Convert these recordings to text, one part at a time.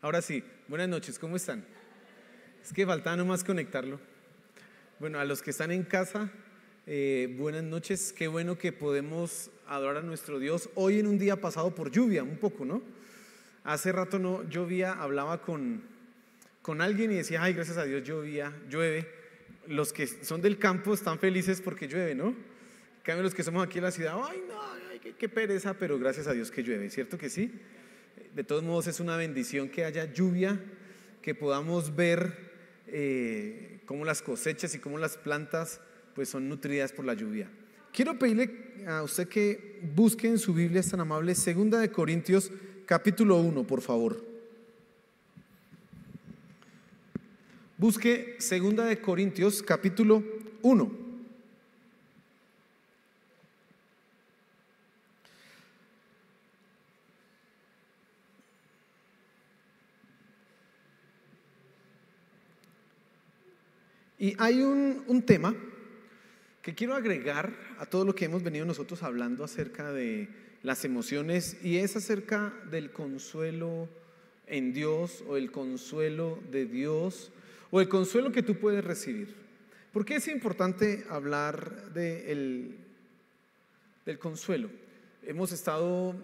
Ahora sí, buenas noches, ¿cómo están? Es que faltaba nomás conectarlo. Bueno, a los que están en casa, buenas noches. Qué bueno que podemos adorar a nuestro Dios hoy en un día pasado por lluvia, un poco, ¿no? Hace rato no llovía, hablaba con alguien y decía, ay, gracias a Dios llueve. Los que son del campo están felices porque llueve, ¿no? En cambio, los que somos aquí en la ciudad, ay, no, ay, qué pereza, pero gracias a Dios que llueve, ¿cierto que sí? De todos modos es una bendición que haya lluvia, que podamos ver cómo las cosechas y cómo las plantas pues son nutridas por la lluvia. Quiero pedirle a usted que busque en su Biblia, es tan amable, 2 Corintios capítulo 1, por favor. Busque 2 Corintios capítulo 1. Y hay un tema que quiero agregar a todo lo que hemos venido nosotros hablando acerca de las emociones, y es acerca del consuelo en Dios, o el consuelo de Dios, o el consuelo que tú puedes recibir. ¿Por qué es importante hablar del consuelo? Hemos estado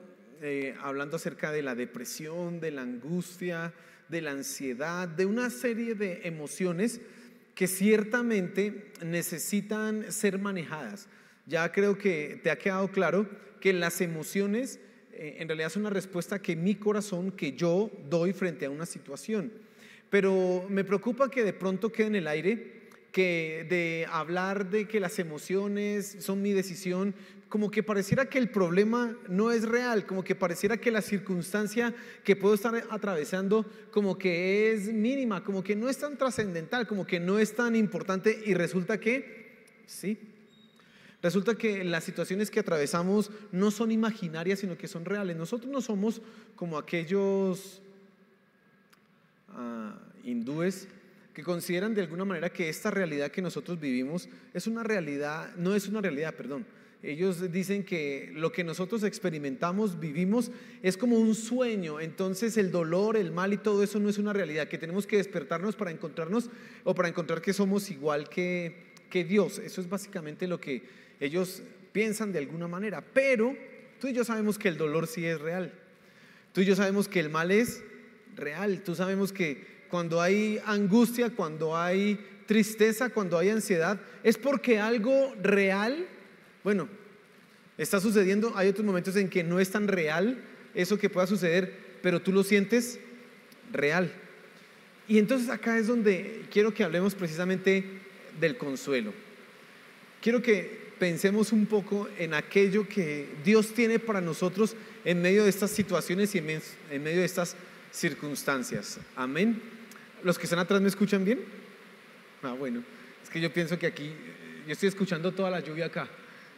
hablando acerca de la depresión, de la angustia, de la ansiedad, de una serie de emociones que ciertamente necesitan ser manejadas. Ya creo que te ha quedado claro que las emociones en realidad son una respuesta que mi corazón, que yo doy frente a una situación. Pero me preocupa que de pronto quede en el aire que de hablar de que las emociones son mi decisión, como que pareciera que el problema no es real, como que pareciera que la circunstancia que puedo estar atravesando como que es mínima, como que no es tan trascendental, como que no es tan importante, y resulta que sí. Resulta que las situaciones que atravesamos no son imaginarias, sino que son reales. Nosotros no somos como aquellos hindúes que consideran de alguna manera que esta realidad que nosotros vivimos es una realidad, no es una realidad, perdón. Ellos dicen que lo que nosotros experimentamos, vivimos, es como un sueño. Entonces el dolor, el mal y todo eso no es una realidad, que tenemos que despertarnos para encontrarnos, o para encontrar que somos igual que Dios. Eso es básicamente lo que ellos piensan de alguna manera. Pero tú y yo sabemos que el dolor sí es real. Tú y yo sabemos que el mal es real. Tú sabemos que cuando hay angustia, cuando hay tristeza, cuando hay ansiedad, es porque algo real, bueno, está sucediendo. Hay otros momentos en que no es tan real eso que pueda suceder, pero tú lo sientes real. Y entonces acá es donde quiero que hablemos precisamente del consuelo. Quiero que pensemos un poco en aquello que Dios tiene para nosotros en medio de estas situaciones y en medio de estas circunstancias. Amén. ¿Los que están atrás me escuchan bien? Bueno, es que yo pienso que aquí, yo estoy escuchando toda la lluvia acá,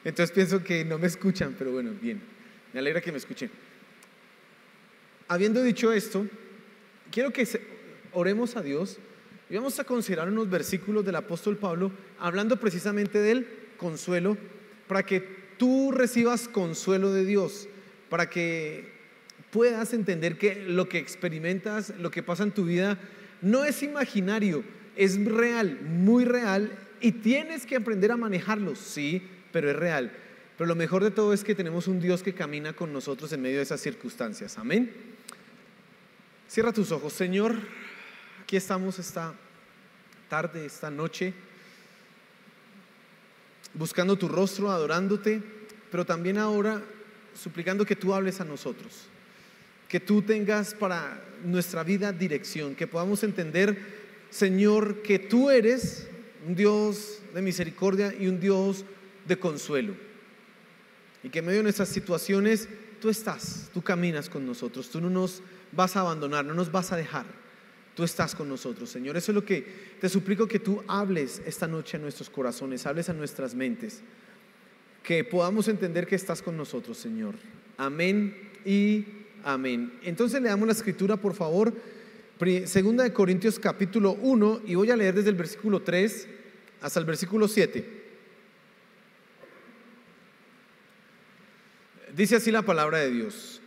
entonces pienso que no me escuchan, pero bueno, bien, me alegra que me escuchen. Habiendo dicho esto, quiero que oremos a Dios y vamos a considerar unos versículos del apóstol Pablo hablando precisamente del consuelo, para que tú recibas consuelo de Dios, para que puedas entender que lo que experimentas, lo que pasa en tu vida, no es imaginario, es real, muy real, y tienes que aprender a manejarlo, sí, pero es real. Pero lo mejor de todo es que tenemos un Dios que camina con nosotros en medio de esas circunstancias. Amén. Cierra tus ojos. Señor, aquí estamos esta tarde, esta noche, buscando tu rostro, adorándote, pero también ahora suplicando que tú hables a nosotros, que tú tengas para nuestra vida dirección, que podamos entender, Señor, que tú eres un Dios de misericordia y un Dios de consuelo, y que en medio de nuestras situaciones tú estás, tú caminas con nosotros, tú no nos vas a abandonar, no nos vas a dejar, tú estás con nosotros, Señor. Eso es lo que te suplico, que tú hables esta noche a nuestros corazones, hables a nuestras mentes, que podamos entender que estás con nosotros, Señor. Amén y amén. Entonces leamos la escritura, por favor, 2 Corintios capítulo 1, y voy a leer desde el versículo 3 hasta el versículo 7. Dice así la palabra de Dios: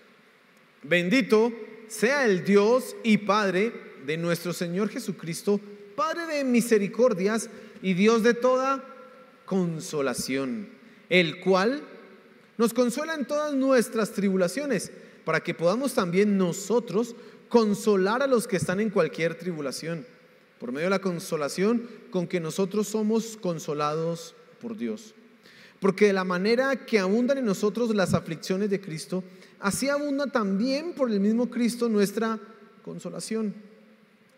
bendito sea el Dios y Padre de nuestro Señor Jesucristo, Padre de misericordias y Dios de toda consolación, el cual nos consuela en todas nuestras tribulaciones, para que podamos también nosotros consolar a los que están en cualquier tribulación, por medio de la consolación con que nosotros somos consolados por Dios. Porque de la manera que abundan en nosotros las aflicciones de Cristo, así abunda también por el mismo Cristo nuestra consolación.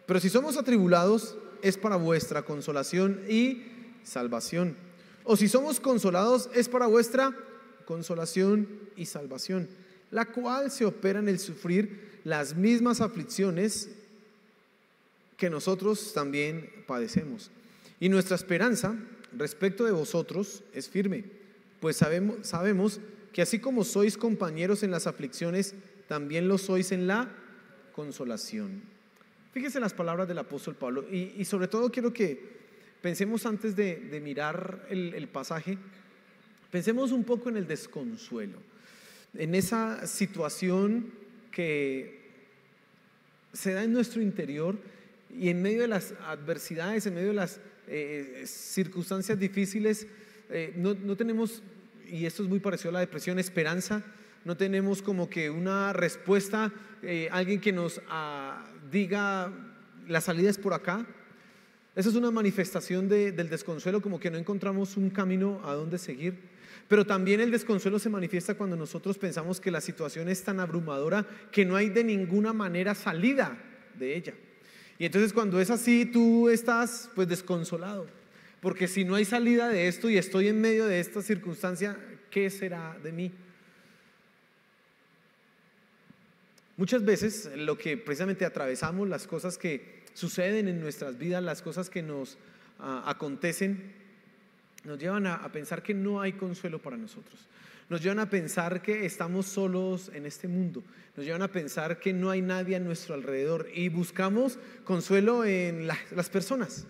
Pero si somos atribulados, es para vuestra consolación y salvación. O si somos consolados, es para vuestra consolación y salvación, la cual se opera en el sufrir las mismas aflicciones que nosotros también padecemos. Y nuestra esperanza respecto de vosotros es firme, pues sabemos que así como sois compañeros en las aflicciones, también lo sois en la consolación. Fíjese las palabras del apóstol Pablo, y sobre todo quiero que pensemos antes de mirar el pasaje, pensemos un poco en el desconsuelo, en esa situación que se da en nuestro interior y en medio de las adversidades, en medio de las circunstancias difíciles, no tenemos, y esto es muy parecido a la depresión, esperanza. No tenemos como que una respuesta, alguien que nos diga la salida es por acá. Eso es una manifestación del desconsuelo, como que no encontramos un camino a dónde seguir. Pero también el desconsuelo se manifiesta cuando nosotros pensamos que la situación es tan abrumadora que no hay de ninguna manera salida de ella. Y entonces cuando es así, tú estás pues desconsolado, porque si no hay salida de esto y estoy en medio de esta circunstancia, ¿qué será de mí? Muchas veces lo que precisamente atravesamos, las cosas que suceden en nuestras vidas, las cosas que nos acontecen, nos llevan a pensar que no hay consuelo para nosotros. Nos llevan a pensar que estamos solos en este mundo. Nos llevan a pensar que no hay nadie a nuestro alrededor y buscamos consuelo en las personas.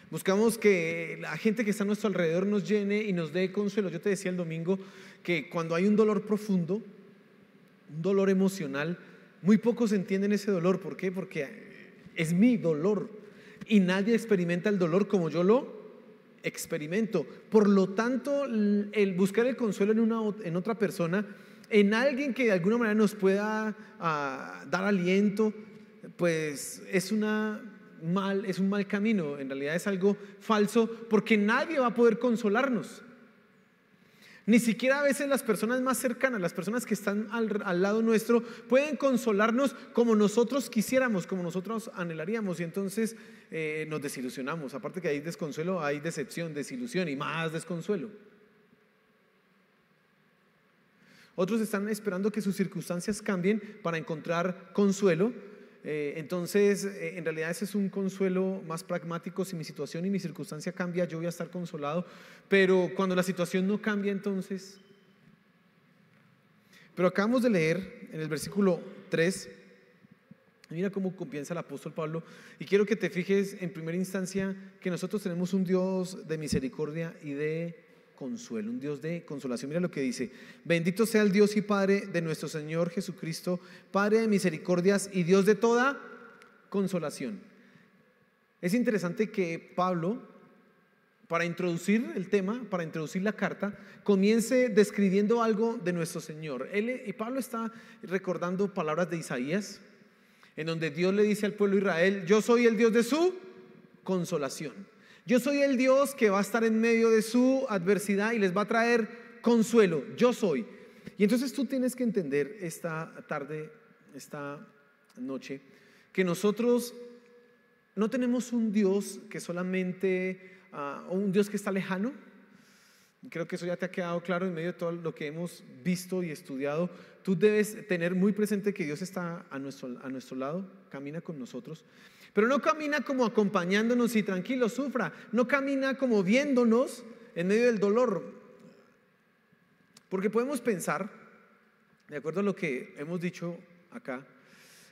Buscamos que la gente que está a nuestro alrededor nos llene y nos dé consuelo. Yo te decía el domingo que cuando hay un dolor profundo, un dolor emocional, muy pocos entienden ese dolor. ¿Por qué? Porque es mi dolor y nadie experimenta el dolor como yo lo experimento. Por lo tanto, el buscar el consuelo en otra persona, en alguien que de alguna manera nos pueda dar aliento, pues es un mal camino. En realidad es algo falso, porque nadie va a poder consolarnos. Ni siquiera a veces las personas más cercanas, las personas que están al lado nuestro, pueden consolarnos como nosotros quisiéramos, como nosotros anhelaríamos. Y entonces nos desilusionamos. Aparte que hay desconsuelo, hay decepción, desilusión y más desconsuelo. Otros están esperando que sus circunstancias cambien para encontrar consuelo. Entonces en realidad ese es un consuelo más pragmático. Si mi situación y mi circunstancia cambia, yo voy a estar consolado. Pero cuando la situación no cambia, entonces... Pero acabamos de leer en el versículo 3, mira cómo comienza el apóstol Pablo, y quiero que te fijes en primera instancia que nosotros tenemos un Dios de misericordia y de consuelo, un Dios de consolación. Mira lo que dice: bendito sea el Dios y Padre de nuestro Señor Jesucristo, Padre de misericordias y Dios de toda consolación. Es interesante que Pablo, para introducir el tema, para introducir la carta, comience describiendo algo de nuestro Señor. Y Pablo está recordando palabras de Isaías, en donde Dios le dice al pueblo de Israel: yo soy el Dios de su consolación. Yo soy el Dios que va a estar en medio de su adversidad y les va a traer consuelo. Yo soy. Y entonces tú tienes que entender esta tarde, esta noche, que nosotros no tenemos un Dios que solamente, un Dios que está lejano. Creo que eso ya te ha quedado claro en medio de todo lo que hemos visto y estudiado. Tú debes tener muy presente que Dios está a nuestro lado, camina con nosotros. Pero no camina como acompañándonos y tranquilo, sufra. No camina como viéndonos en medio del dolor. Porque podemos pensar, de acuerdo a lo que hemos dicho acá,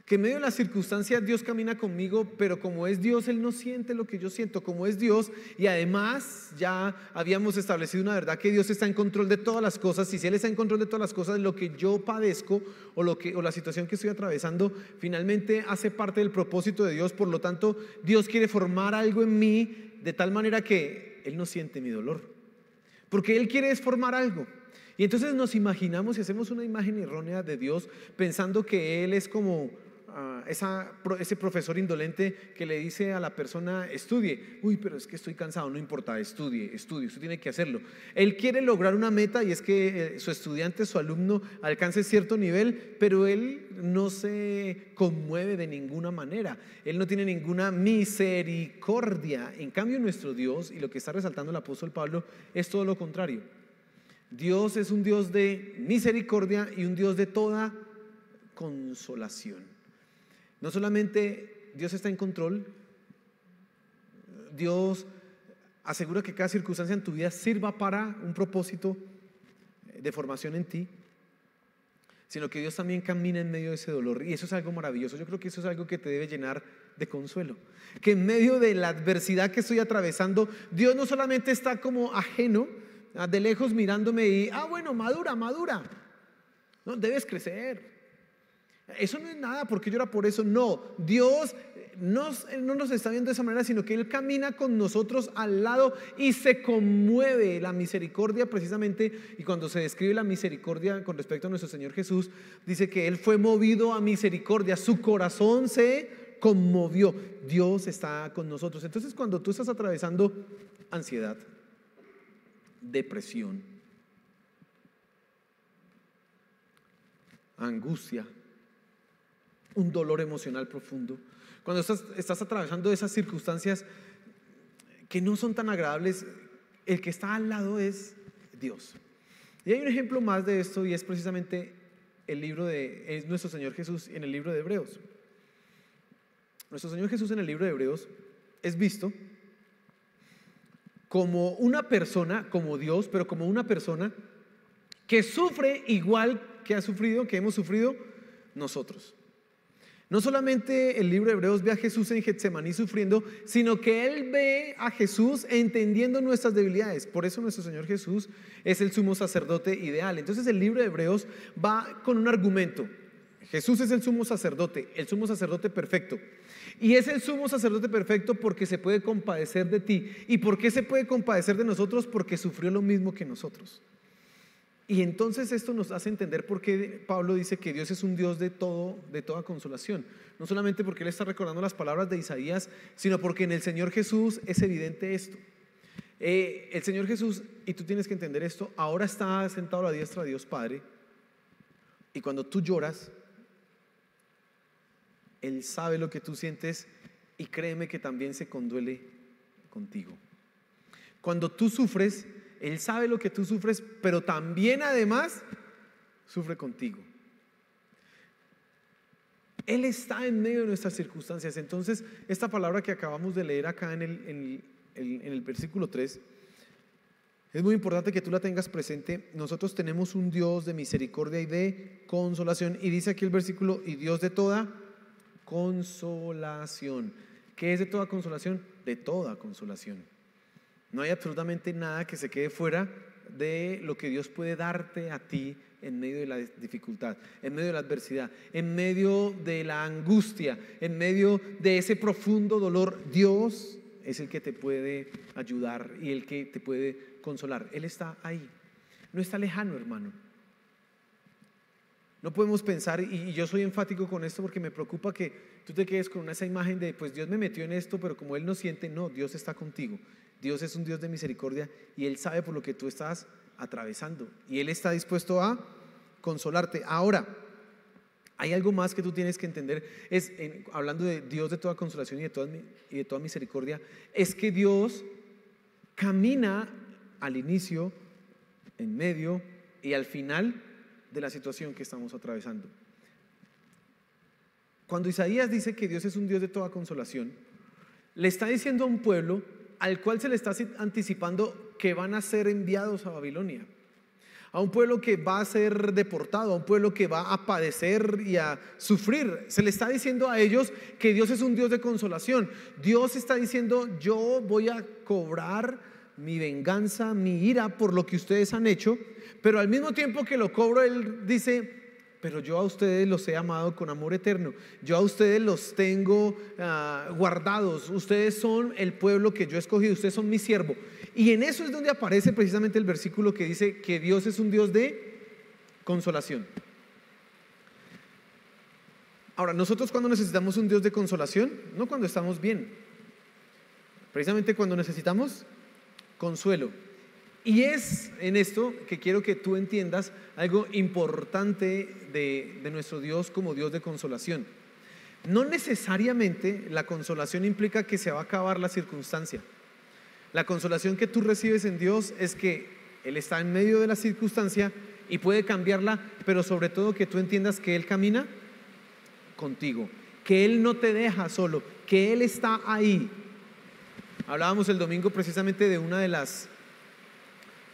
Que en medio de las circunstancias Dios camina conmigo, pero como es Dios, Él no siente lo que yo siento, como es Dios. Y además ya habíamos establecido una verdad, que Dios está en control de todas las cosas. Y si Él está en control de todas las cosas, lo que yo padezco o la situación que estoy atravesando finalmente hace parte del propósito de Dios. Por lo tanto, Dios quiere formar algo en mí de tal manera que Él no siente mi dolor, porque Él quiere formar algo. Y entonces nos imaginamos y hacemos una imagen errónea de Dios, pensando que Él es como ese profesor indolente que le dice a la persona: estudie. Uy, pero es que estoy cansado. No importa, estudie, usted tiene que hacerlo. Él quiere lograr una meta, y es que su estudiante, su alumno, alcance cierto nivel, pero Él no se conmueve de ninguna manera. Él no tiene ninguna misericordia. En cambio, nuestro Dios, y lo que está resaltando el apóstol Pablo, es todo lo contrario. Dios es un Dios de misericordia y un Dios de toda consolación. No solamente Dios está en control, Dios asegura que cada circunstancia en tu vida sirva para un propósito de formación en ti, sino que Dios también camina en medio de ese dolor. Y eso es algo maravilloso. Yo creo que eso es algo que te debe llenar de consuelo, que en medio de la adversidad que estoy atravesando, Dios no solamente está como ajeno, de lejos mirándome y bueno, madura, no, debes crecer. Eso no es nada, ¿por qué llora por eso? No, Dios no nos está viendo de esa manera, sino que Él camina con nosotros al lado y se conmueve. La misericordia, precisamente, y cuando se describe la misericordia con respecto a nuestro Señor Jesús, dice que Él fue movido a misericordia, su corazón se conmovió. Dios está con nosotros. Entonces, cuando tú estás atravesando ansiedad, depresión, angustia, un dolor emocional profundo, cuando estás atravesando esas circunstancias que no son tan agradables, el que está al lado es Dios. Y hay un ejemplo más de esto, y es precisamente es nuestro Señor Jesús en el libro de Hebreos. Nuestro Señor Jesús en el libro de Hebreos es visto como una persona, como Dios, pero como una persona que sufre igual que hemos sufrido nosotros. No solamente el libro de Hebreos ve a Jesús en Getsemaní sufriendo, sino que Él ve a Jesús entendiendo nuestras debilidades. Por eso nuestro Señor Jesús es el sumo sacerdote ideal. Entonces el libro de Hebreos va con un argumento. Jesús es el sumo sacerdote perfecto. Y es el sumo sacerdote perfecto porque se puede compadecer de ti. ¿Y por qué se puede compadecer de nosotros? Porque sufrió lo mismo que nosotros. Y entonces esto nos hace entender por qué Pablo dice que Dios es un Dios de toda consolación. No solamente porque Él está recordando las palabras de Isaías, sino porque en el Señor Jesús es evidente esto. El Señor Jesús, y tú tienes que entender esto, ahora está sentado a la diestra de Dios Padre, y cuando tú lloras, Él sabe lo que tú sientes, y créeme que también se conduele contigo. Cuando tú sufres, Él sabe lo que tú sufres, pero también además sufre contigo. Él está en medio de nuestras circunstancias. Entonces, esta palabra que acabamos de leer acá en el versículo 3, es muy importante que tú la tengas presente. Nosotros tenemos un Dios de misericordia y de consolación. Y dice aquí el versículo: y Dios de toda consolación. ¿Qué es de toda consolación? De toda consolación. No hay absolutamente nada que se quede fuera de lo que Dios puede darte a ti en medio de la dificultad, en medio de la adversidad, en medio de la angustia, en medio de ese profundo dolor. Dios es el que te puede ayudar y el que te puede consolar. Él está ahí, no está lejano, hermano. No podemos pensar, y yo soy enfático con esto porque me preocupa que tú te quedes con esa imagen de pues Dios me metió en esto, pero como Él no siente. No, Dios está contigo. Dios es un Dios de misericordia y Él sabe por lo que tú estás atravesando y Él está dispuesto a consolarte. Ahora, hay algo más que tú tienes que entender, hablando de Dios de toda consolación y de toda misericordia, es que Dios camina al inicio, en medio y al final de la situación que estamos atravesando. Cuando Isaías dice que Dios es un Dios de toda consolación, le está diciendo a un pueblo al cual se le está anticipando que van a ser enviados a Babilonia. a un pueblo que va a ser deportado, a un pueblo que va a padecer y a sufrir. Se le está diciendo a ellos que Dios es un Dios de consolación. Dios está diciendo: yo voy a cobrar mi venganza, mi ira por lo que ustedes han hecho, pero al mismo tiempo que lo cobro, Él dice: pero yo a ustedes los he amado con amor eterno, yo a ustedes los tengo guardados, ustedes son el pueblo que yo he escogido, ustedes son mi siervo. Y en eso es donde aparece precisamente el versículo que dice que Dios es un Dios de consolación. Ahora, nosotros, cuando necesitamos un Dios de consolación, no cuando estamos bien, precisamente cuando necesitamos consuelo. Y es en esto que quiero que tú entiendas algo importante de nuestro Dios como Dios de consolación. No necesariamente la consolación implica que se va a acabar la circunstancia. La consolación que tú recibes en Dios es que Él está en medio de la circunstancia y puede cambiarla, pero sobre todo que tú entiendas que Él camina contigo, que Él no te deja solo, que Él está ahí. Hablábamos el domingo precisamente de una de las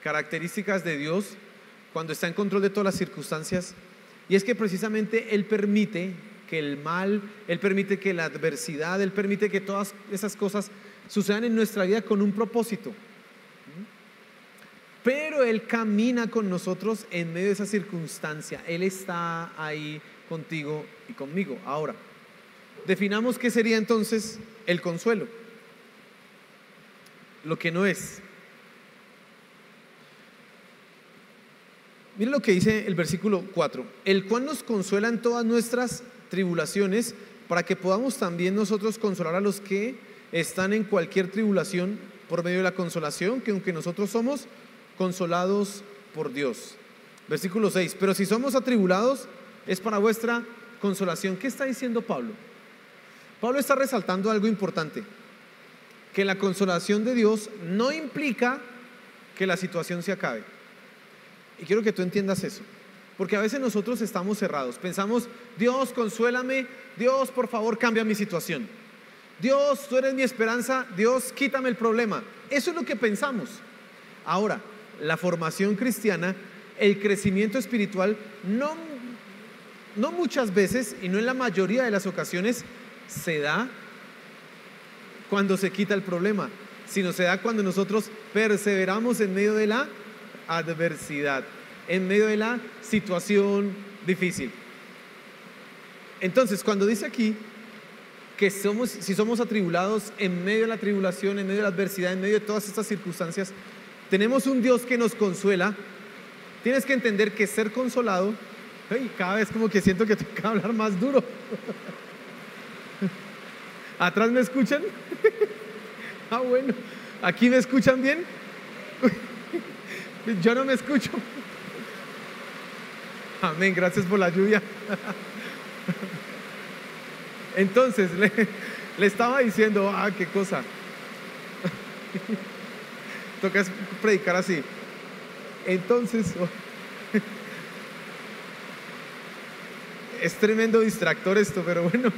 características de Dios cuando está en control de todas las circunstancias, y es que precisamente Él permite que el mal, Él permite que la adversidad, Él permite que todas esas cosas sucedan en nuestra vida con un propósito, pero Él camina con nosotros en medio de esa circunstancia. Él está ahí contigo y conmigo. Ahora, definamos qué sería entonces el consuelo, lo que no es. Miren lo que dice el versículo 4: el cual nos consuela en todas nuestras tribulaciones, para que podamos también nosotros consolar a los que están en cualquier tribulación por medio de la consolación, que aunque nosotros somos consolados por Dios. Versículo 6: pero si somos atribulados, es para vuestra consolación. ¿Qué está diciendo Pablo? Pablo está resaltando algo importante, que la consolación de Dios no implica que la situación se acabe. Y quiero que tú entiendas eso, porque a veces nosotros estamos cerrados, pensamos: Dios, consuélame, Dios, por favor, cambia mi situación, Dios, tú eres mi esperanza, Dios, quítame el problema. Eso es lo que pensamos. Ahora, la formación cristiana, el crecimiento espiritual, no muchas veces, y no en la mayoría de las ocasiones, se da cuando se quita el problema, sino se da cuando nosotros perseveramos en medio de la adversidad, en medio de la situación difícil. Entonces, cuando dice aquí que si somos atribulados, en medio de la tribulación, en medio de la adversidad, en medio de todas estas circunstancias, tenemos un Dios que nos consuela. Tienes que entender que ser consolado, cada vez como que siento que tengo que hablar más duro. ¿Atrás me escuchan? Bueno, ¿aquí me escuchan bien? Yo no me escucho. Amén, gracias por la lluvia. Entonces le estaba diciendo, qué cosa. Toca predicar así. Entonces, es tremendo distractor esto, pero bueno,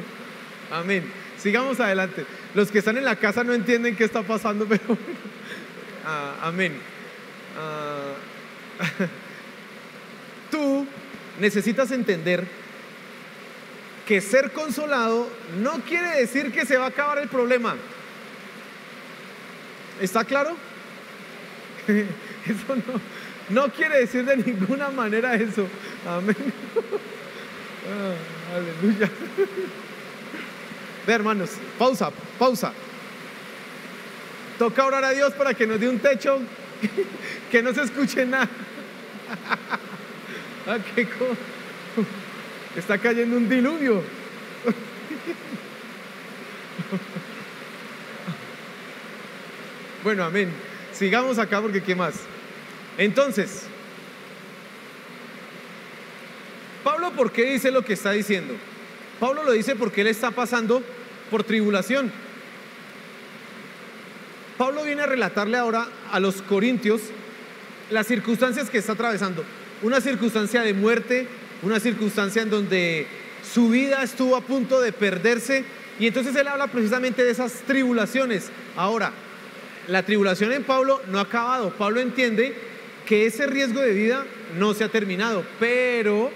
amén. Sigamos adelante. Los que están en la casa no entienden qué está pasando, pero bueno, amén. Tú necesitas entender que ser consolado no quiere decir que se va a acabar el problema. ¿Está claro? Eso no quiere decir de ninguna manera eso. Amén. Aleluya. Ve, hermanos, pausa. Toca orar a Dios para que nos dé un techo que no se escuche nada. Está cayendo un diluvio. Bueno, amén. Sigamos acá porque ¿qué más? Entonces, Pablo, ¿por qué dice lo que está diciendo? Pablo lo dice porque él está pasando por tribulación. Pablo viene a relatarle ahora a los corintios las circunstancias que está atravesando. Una circunstancia de muerte, una circunstancia en donde su vida estuvo a punto de perderse, y entonces él habla precisamente de esas tribulaciones. Ahora, la tribulación en Pablo no ha acabado. Pablo entiende que ese riesgo de vida no se ha terminado, pero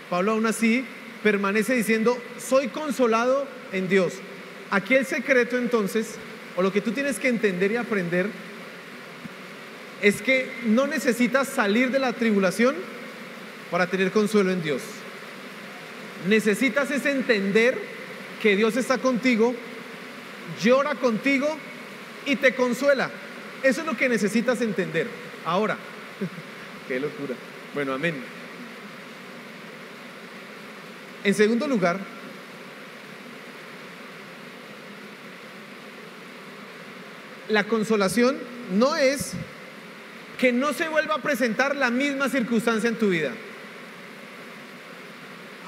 Pablo aún así permanece diciendo, soy consolado en Dios. Aquí el secreto entonces, o lo que tú tienes que entender y aprender, es que no necesitas salir de la tribulación para tener consuelo en Dios. Necesitas es entender que Dios está contigo, llora contigo y te consuela. Eso es lo que necesitas entender. Ahora, qué locura. Bueno, amén. En segundo lugar, la consolación no es que no se vuelva a presentar la misma circunstancia en tu vida.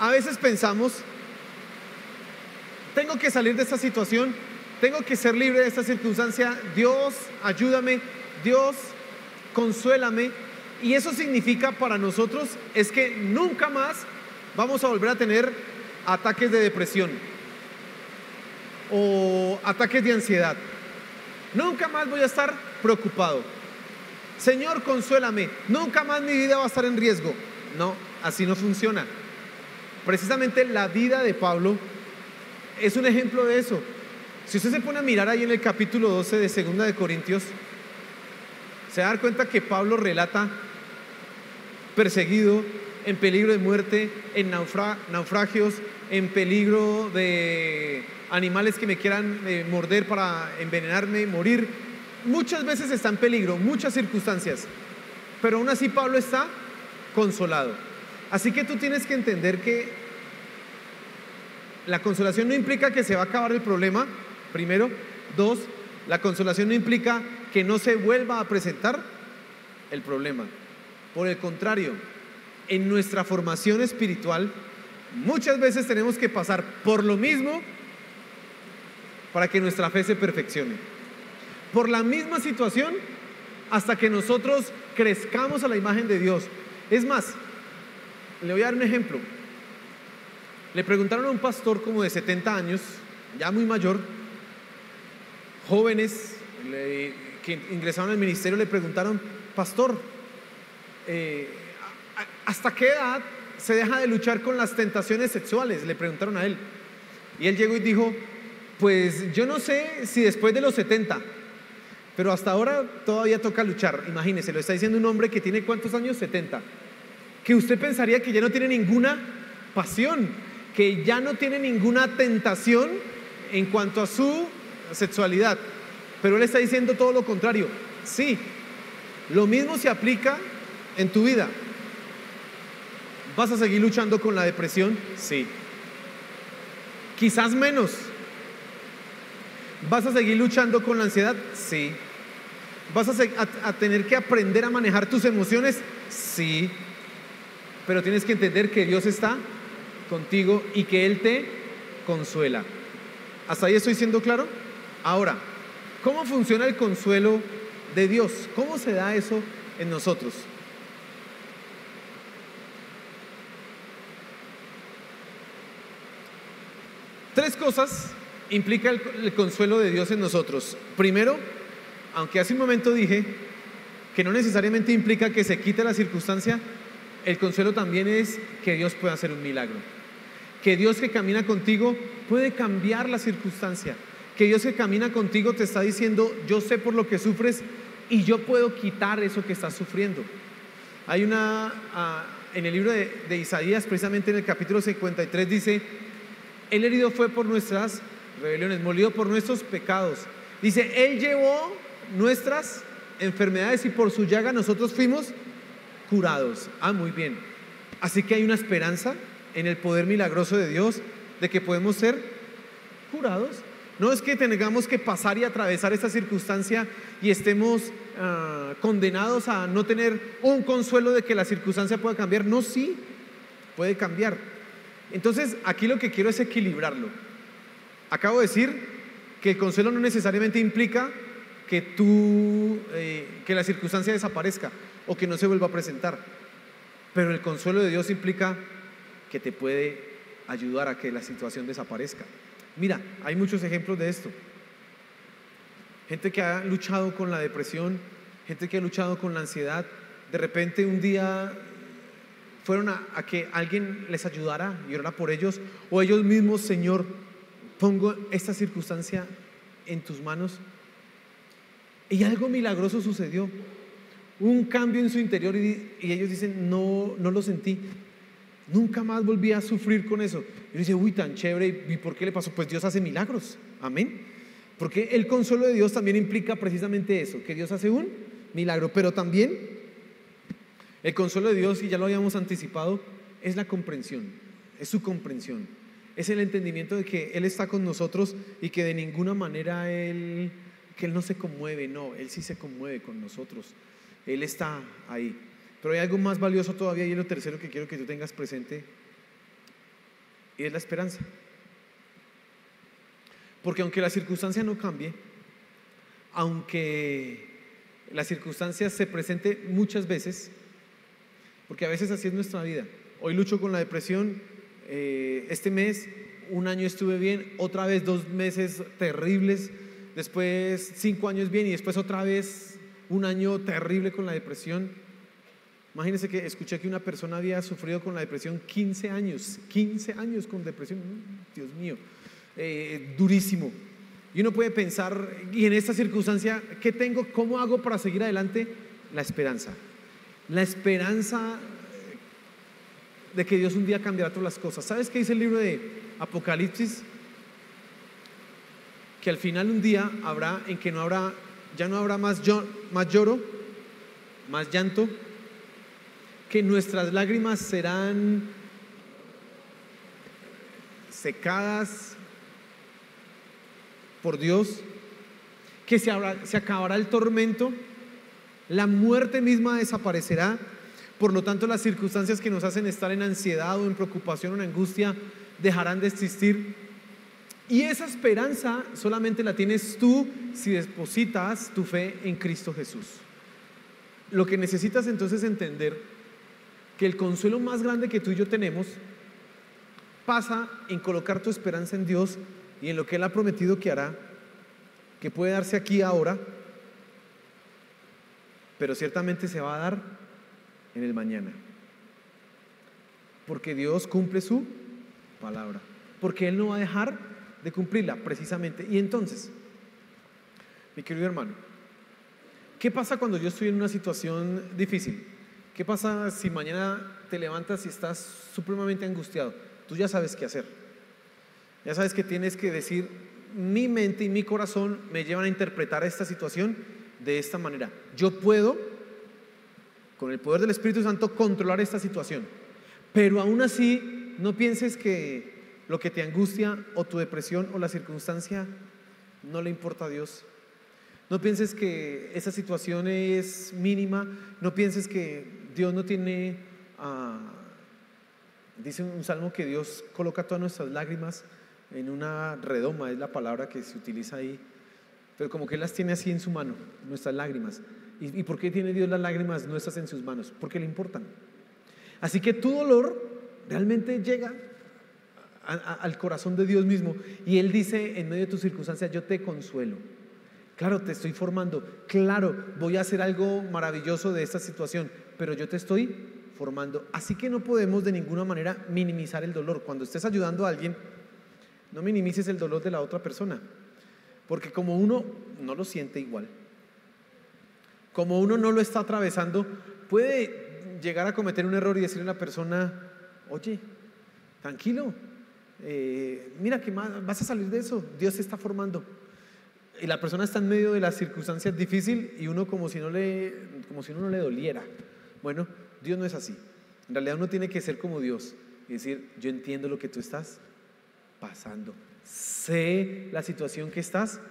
A veces pensamos, tengo que salir de esta situación, tengo que ser libre de esta circunstancia, Dios, ayúdame, Dios, consuélame. Y eso significa para nosotros es que nunca más vamos a volver a tener ataques de depresión o ataques de ansiedad. Nunca más voy a estar preocupado. Señor, consuélame, nunca más mi vida va a estar en riesgo. No, así no funciona. Precisamente la vida de Pablo es un ejemplo de eso. Si usted se pone a mirar ahí en el capítulo 12 de 2 de Corintios, se va a dar cuenta que Pablo relata perseguido, en peligro de muerte, en naufragios, en peligro de animales que me quieran morder para envenenarme, morir. Muchas veces está en peligro, muchas circunstancias, pero aún así Pablo está consolado. Así que tú tienes que entender que la consolación no implica que se va a acabar el problema, primero. Dos, la consolación no implica que no se vuelva a presentar el problema. Por el contrario, en nuestra formación espiritual muchas veces tenemos que pasar por lo mismo para que nuestra fe se perfeccione. Por la misma situación hasta que nosotros crezcamos a la imagen de Dios. Es más, le voy a dar un ejemplo. Le preguntaron a un pastor como de 70 años, ya muy mayor, jóvenes que ingresaron al ministerio, le preguntaron, pastor, ¿hasta qué edad se deja de luchar con las tentaciones sexuales? Le preguntaron a él. Y él llegó y dijo, pues yo no sé si después de los 70, pero hasta ahora todavía toca luchar. Imagínese, lo está diciendo un hombre que tiene ¿cuántos años? 70. Que usted pensaría que ya no tiene ninguna pasión, que ya no tiene ninguna tentación en cuanto a su sexualidad. Pero él está diciendo todo lo contrario. Sí, lo mismo se aplica en tu vida. ¿Vas a seguir luchando con la depresión? Sí. Quizás menos. ¿Vas a seguir luchando con la ansiedad? Sí. ¿Vas a tener que aprender a manejar tus emociones? Sí. Pero tienes que entender que Dios está contigo y que Él te consuela. ¿Hasta ahí estoy siendo claro? Ahora, ¿cómo funciona el consuelo de Dios? ¿Cómo se da eso en nosotros? Tres cosas implica el consuelo de Dios en nosotros. Primero, aunque hace un momento dije que no necesariamente implica que se quite la circunstancia, el consuelo también es que Dios puede hacer un milagro. Que Dios que camina contigo puede cambiar la circunstancia. Que Dios que camina contigo te está diciendo, yo sé por lo que sufres y yo puedo quitar eso que estás sufriendo. Hay en el libro de Isaías, precisamente en el capítulo 53 dice, Él herido fue por nuestras rebeliones, molido por nuestros pecados. Dice, Él llevó nuestras enfermedades y por su llaga nosotros fuimos curados. Muy bien. Así que hay una esperanza en el poder milagroso de Dios de que podemos ser curados. No es que tengamos que pasar y atravesar esta circunstancia y estemos condenados a no tener un consuelo de que la circunstancia pueda cambiar. No, sí, puede cambiar. Entonces, aquí lo que quiero es equilibrarlo. Acabo de decir que el consuelo no necesariamente implica que la circunstancia desaparezca o que no se vuelva a presentar, pero el consuelo de Dios implica que te puede ayudar a que la situación desaparezca. Mira, hay muchos ejemplos de esto. Gente que ha luchado con la depresión, gente que ha luchado con la ansiedad, de repente un día fueron a que alguien les ayudara y orara por ellos, o ellos mismos: Señor, pongo esta circunstancia en tus manos, y algo milagroso sucedió, un cambio en su interior, y ellos dicen: no, no lo sentí, nunca más volví a sufrir con eso. Y uno dice: uy, tan chévere. ¿Y por qué le pasó? Pues Dios hace milagros, amén. Porque el consuelo de Dios también implica precisamente eso, que Dios hace un milagro. Pero también el consuelo de Dios, y ya lo habíamos anticipado, es la comprensión, es su comprensión, es el entendimiento de que Él está con nosotros y que de ninguna manera Él no se conmueve. No, Él sí se conmueve con nosotros, Él está ahí. Pero hay algo más valioso todavía, y es lo tercero que quiero que tú tengas presente, y es la esperanza. Porque aunque la circunstancia no cambie, aunque la circunstancia se presente muchas veces, porque a veces así es nuestra vida. Hoy lucho con la depresión, este mes, un año estuve bien, otra vez 2 meses terribles, después 5 años bien, y después otra vez un año terrible con la depresión. Imagínense que escuché que una persona había sufrido con la depresión 15 años con depresión. Dios mío, durísimo. Y uno puede pensar: y en esta circunstancia, ¿qué tengo? ¿Cómo hago para seguir adelante? La esperanza de que Dios un día cambiará todas las cosas. ¿Sabes qué dice el libro de Apocalipsis? Que al final un día habrá en que ya no habrá más lloro, más llanto, que nuestras lágrimas serán secadas por Dios, que se acabará el tormento, la muerte misma desaparecerá. Por lo tanto, las circunstancias que nos hacen estar en ansiedad o en preocupación o en angustia dejarán de existir. Y esa esperanza solamente la tienes tú si depositas tu fe en Cristo Jesús. Lo que necesitas entonces entender que el consuelo más grande que tú y yo tenemos pasa en colocar tu esperanza en Dios y en lo que Él ha prometido que hará, que puede darse aquí ahora, pero ciertamente se va a dar en el mañana, porque Dios cumple su palabra, porque Él no va a dejar de cumplirla precisamente. Y entonces, mi querido hermano, ¿qué pasa cuando yo estoy en una situación difícil? ¿Qué pasa si mañana te levantas y estás supremamente angustiado? Tú ya sabes qué hacer, ya sabes que tienes que decir: mi mente y mi corazón me llevan a interpretar esta situación de esta manera. Yo puedo, con el poder del Espíritu Santo, controlar esta situación. Pero aún así, no pienses que lo que te angustia o tu depresión o la circunstancia no le importa a Dios. No pienses que esa situación es mínima. No pienses que Dios no tiene, dice un salmo que Dios coloca todas nuestras lágrimas en una redoma, es la palabra que se utiliza ahí, pero como que Él las tiene así en su mano, nuestras lágrimas. ¿Y por qué tiene Dios las lágrimas nuestras en sus manos? Porque le importan. Así que tu dolor realmente llega al corazón de Dios mismo, y Él dice en medio de tus circunstancias: yo te consuelo. Claro, te estoy formando, claro, voy a hacer algo maravilloso de esta situación, pero yo te estoy formando. Así que no podemos de ninguna manera minimizar el dolor. Cuando estés ayudando a alguien, no minimices el dolor de la otra persona, porque como uno no lo siente igual, como uno no lo está atravesando, puede llegar a cometer un error y decirle a una persona: oye, tranquilo, mira que vas a salir de eso, Dios te está formando. Y la persona está en medio de las circunstancias difíciles y uno como si uno no le doliera. Bueno, Dios no es así. En realidad uno tiene que ser como Dios y decir: yo entiendo lo que tú estás pasando, sé la situación que estás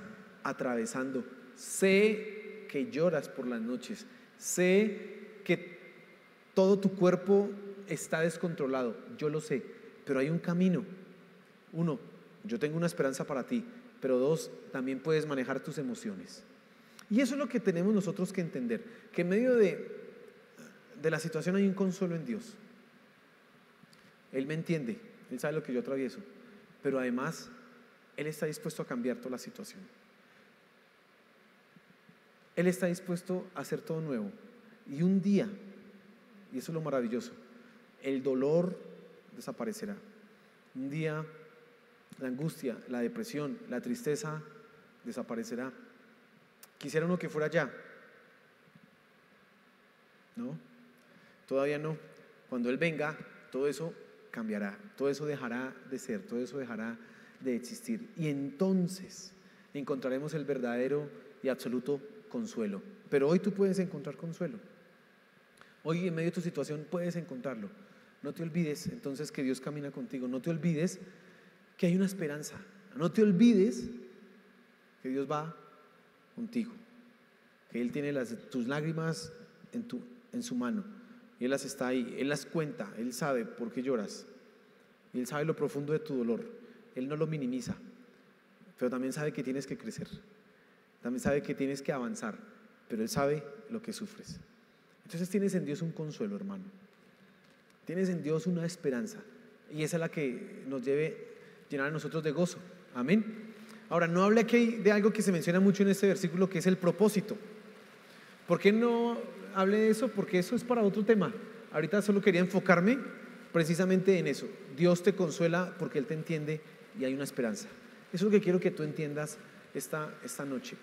atravesando, sé que lloras por las noches, sé que todo tu cuerpo está descontrolado, yo lo sé, pero hay un camino. 1, yo tengo una esperanza para ti, pero 2, también puedes manejar tus emociones. Y eso es lo que tenemos nosotros que entender, que en medio de la situación hay un consuelo en Dios. Él me entiende, Él sabe lo que yo atravieso, pero además Él está dispuesto a cambiar toda la situación. Él está dispuesto a hacer todo nuevo. Y un día, y eso es lo maravilloso, el dolor desaparecerá. Un día la angustia, la depresión, la tristeza desaparecerá. Quisiera uno que fuera ya. ¿No? Todavía no. Cuando Él venga, todo eso cambiará, todo eso dejará de ser, todo eso dejará de existir. Y entonces encontraremos el verdadero y absoluto consuelo. Pero hoy tú puedes encontrar consuelo. Hoy en medio de tu situación puedes encontrarlo. No te olvides entonces que Dios camina contigo. No te olvides que hay una esperanza. No te olvides que Dios va contigo, que Él tiene tus lágrimas en su mano y Él las está ahí, Él las cuenta, Él sabe por qué lloras y Él sabe lo profundo de tu dolor. Él no lo minimiza, pero también sabe que tienes que crecer, también sabe que tienes que avanzar, pero Él sabe lo que sufres. Entonces tienes en Dios un consuelo, hermano, tienes en Dios una esperanza, y esa es la que nos debe llenar a nosotros de gozo. Amén. Ahora, no hable aquí de algo que se menciona mucho en este versículo, que es el propósito. ¿Por qué no hable de eso? Porque eso es para otro tema. Ahorita solo quería enfocarme precisamente en eso. Dios te consuela porque Él te entiende y hay una esperanza. Eso es lo que quiero que tú entiendas esta noche.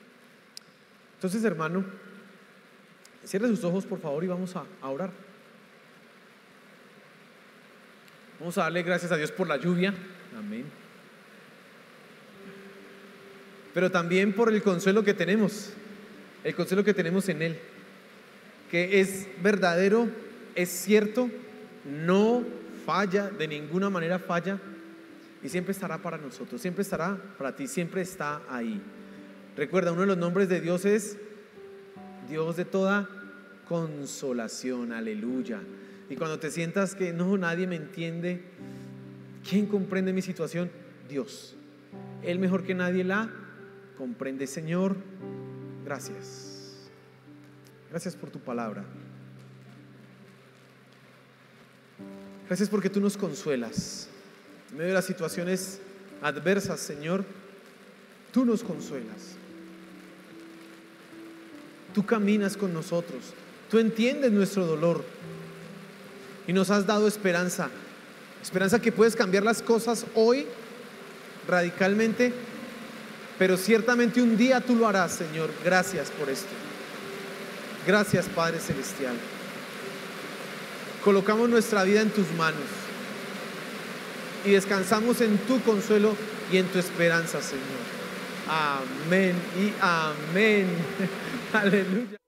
Entonces, hermano, cierre sus ojos, por favor, y vamos a orar. Vamos a darle gracias a Dios por la lluvia. Amén. Pero también por el consuelo que tenemos, el consuelo que tenemos en Él, que es verdadero, es cierto, no falla, de ninguna manera falla, y siempre estará para nosotros, siempre estará para ti, siempre está ahí. Recuerda, uno de los nombres de Dios es Dios de toda consolación, aleluya. Y cuando te sientas que no, nadie me entiende, ¿quién comprende mi situación? Dios. Él mejor que nadie la comprende. Señor, gracias. Gracias por tu palabra. Gracias porque tú nos consuelas. En medio de las situaciones adversas, Señor, tú nos consuelas. Tú caminas con nosotros. Tú entiendes nuestro dolor y nos has dado esperanza. Esperanza que puedes cambiar las cosas hoy radicalmente, pero ciertamente un día tú lo harás, Señor. Gracias por esto. Gracias, Padre Celestial. Colocamos nuestra vida en tus manos y descansamos en tu consuelo y en tu esperanza, Señor. Amén y amén. Aleluya.